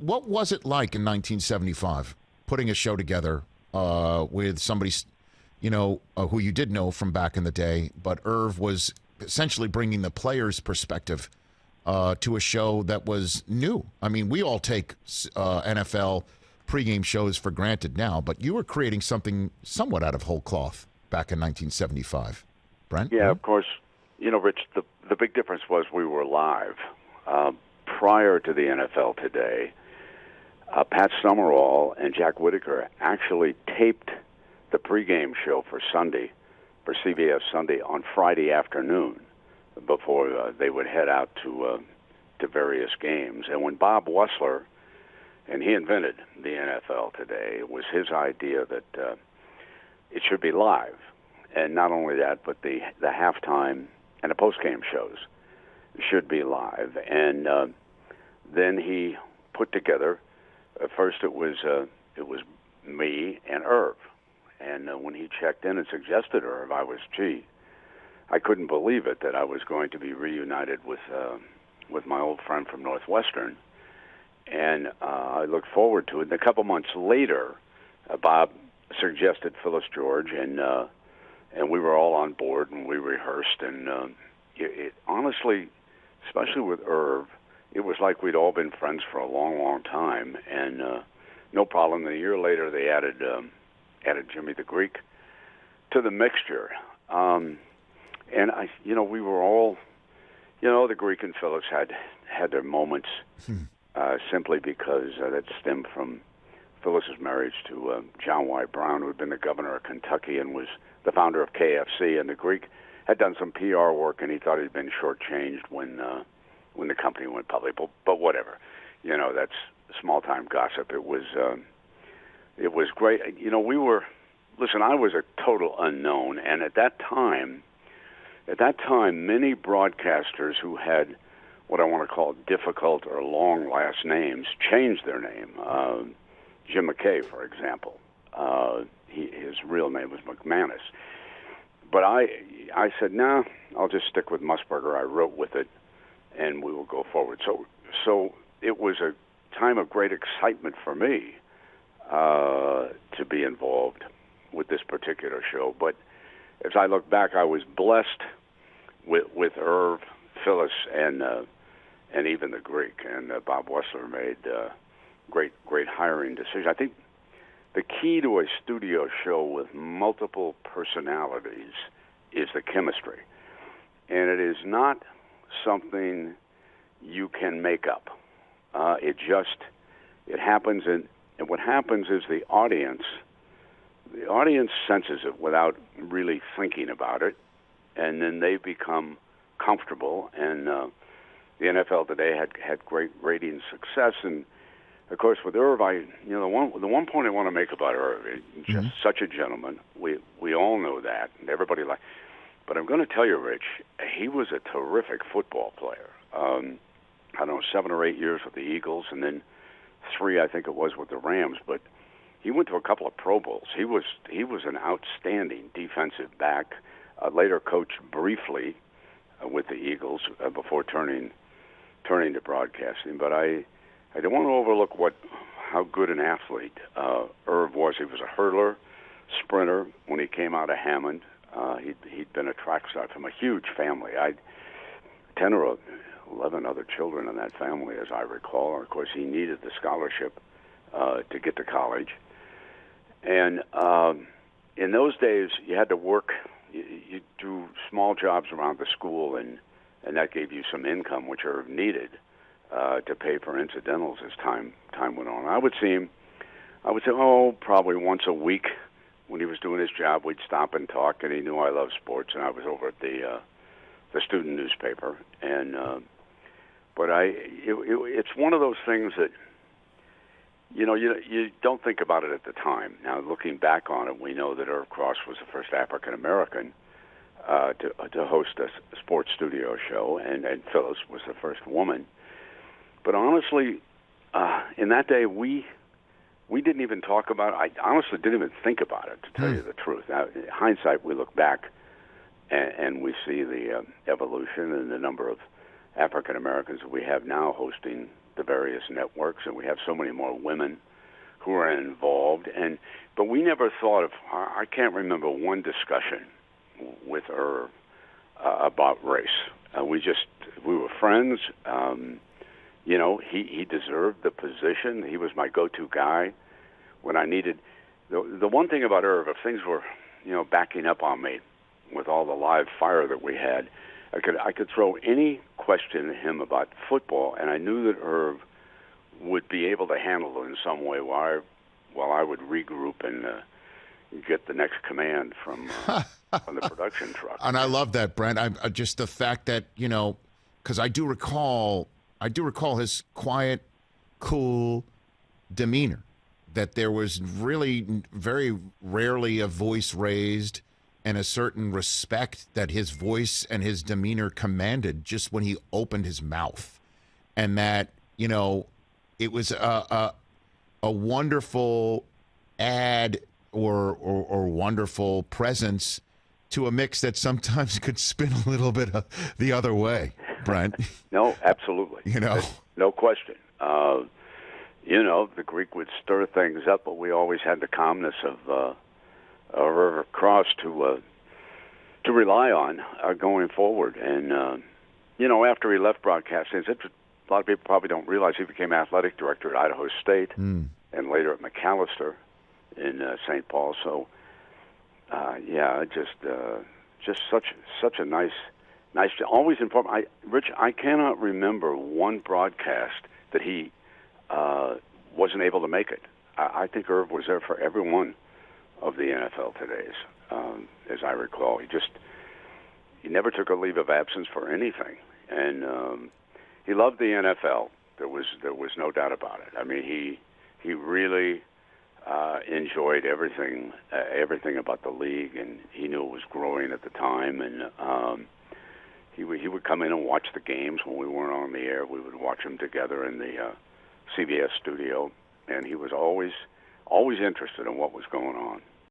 what was it like in 1975 putting a show together with somebody, who you did know from back in the day, but Irv was essentially bringing the player's perspective to a show that was new. I mean, we all take NFL pregame shows for granted now, but you were creating something somewhat out of whole cloth back in 1975. Brent? Yeah, of course. Rich, the big difference was we were live. Prior to the NFL Today, Pat Summerall and Jack Whitaker actually taped the pregame show for CBS Sunday on Friday afternoon before they would head out to various games. And when Bob Wussler, and he invented the NFL Today, it was his idea that it should be live. And not only that, but the halftime and the postgame shows should be live. And then he put together, first it was me and Irv. And when he checked in and suggested Irv, I couldn't believe it that I was going to be reunited with my old friend from Northwestern. And I looked forward to it. And a couple months later, Bob suggested Phyllis George, and we were all on board, and we rehearsed. And it honestly, especially with Irv, it was like we'd all been friends for a long, long time. And no problem. A year later, they added Jimmy the Greek to the mixture. And we were all, the Greek and Phyllis had their moments simply because that stemmed from Phyllis's marriage to John Y. Brown, who had been the governor of Kentucky and was the founder of KFC. And the Greek had done some PR work, and he thought he'd been shortchanged when the company went public. But whatever, that's small-time gossip. It was great. I was a total unknown, and at that time, many broadcasters who had what I want to call difficult or long last names changed their name. Jim McKay, for example, his real name was McManus. But I said, nah, I'll just stick with Musburger. I wrote with it, and we will go forward. So it was a time of great excitement for me to be involved with this particular show. But as I look back, I was blessed with Irv, Phyllis, and even the Greek. And Bob Wussler made great hiring decisions. I think the key to a studio show with multiple personalities is the chemistry. And it is not something you can make up. It happens, and what happens is the audience senses it without really thinking about it, and then they become comfortable. And the NFL Today had great ratings success, and of course with Irv, the one point I want to make about Irv, he's just such a gentleman. We all know that, and everybody like. But I'm going to tell you, Rich, he was a terrific football player. I don't know, 7 or 8 years with the Eagles, and then 3, I think it was, with the Rams. But he went to a couple of Pro Bowls. He was an outstanding defensive back. Later coached briefly with the Eagles before turning to broadcasting. But I don't want to overlook how good an athlete Irv was. He was a hurdler, sprinter. When he came out of Hammond, he'd been a track star from a huge family. 10 or 11 other children in that family, as I recall. And of course, he needed the scholarship to get to college. And in those days, you had to work. You do small jobs around the school, and that gave you some income, which Irv needed to pay for incidentals as time went on. I would say, probably once a week when he was doing his job, we'd stop and talk, and he knew I loved sports, and I was over at the student newspaper. And but it's one of those things that you don't think about it at the time. Now, looking back on it, we know that Irv Cross was the first African American to host a sports studio show, and Phyllis was the first woman. But honestly, in that day, we didn't even talk about it. I honestly didn't even think about it, to tell you the truth. Now, in hindsight, we look back and we see the evolution and the number of African Americans that we have now hosting the various networks, and we have so many more women who are involved. But we never thought of, I can't remember one discussion with Irv about race. We were friends. He deserved the position. He was my go-to guy when I needed. The one thing about Irv, if things were, backing up on me with all the live fire that we had, I could throw any question at him about football, and I knew that Irv would be able to handle it in some way while I would regroup and get the next command from the production truck. And I love that, Brent. I just the fact that, because I do recall his quiet, cool demeanor, that there was really very rarely a voice raised and a certain respect that his voice and his demeanor commanded just when he opened his mouth. And that, it was a wonderful add or wonderful presence to a mix that sometimes could spin a little bit the other way, Brent. No, absolutely. No question. The Greek would stir things up, but we always had the calmness of Irv Cross to rely on going forward. And, after he left broadcasting, a lot of people probably don't realize he became athletic director at Idaho State and later at McAllister in St. Paul. So, just such a nice, always important. Rich, I cannot remember one broadcast that he wasn't able to make it. I think Irv was there for every one of the NFL Todays, as I recall. He never took a leave of absence for anything, and he loved the NFL. There was no doubt about it. I mean, he really enjoyed everything about the league, and he knew it was growing at the time. And he would come in and watch the games when we weren't on the air. We would watch them together in the CBS studio, and he was always interested in what was going on.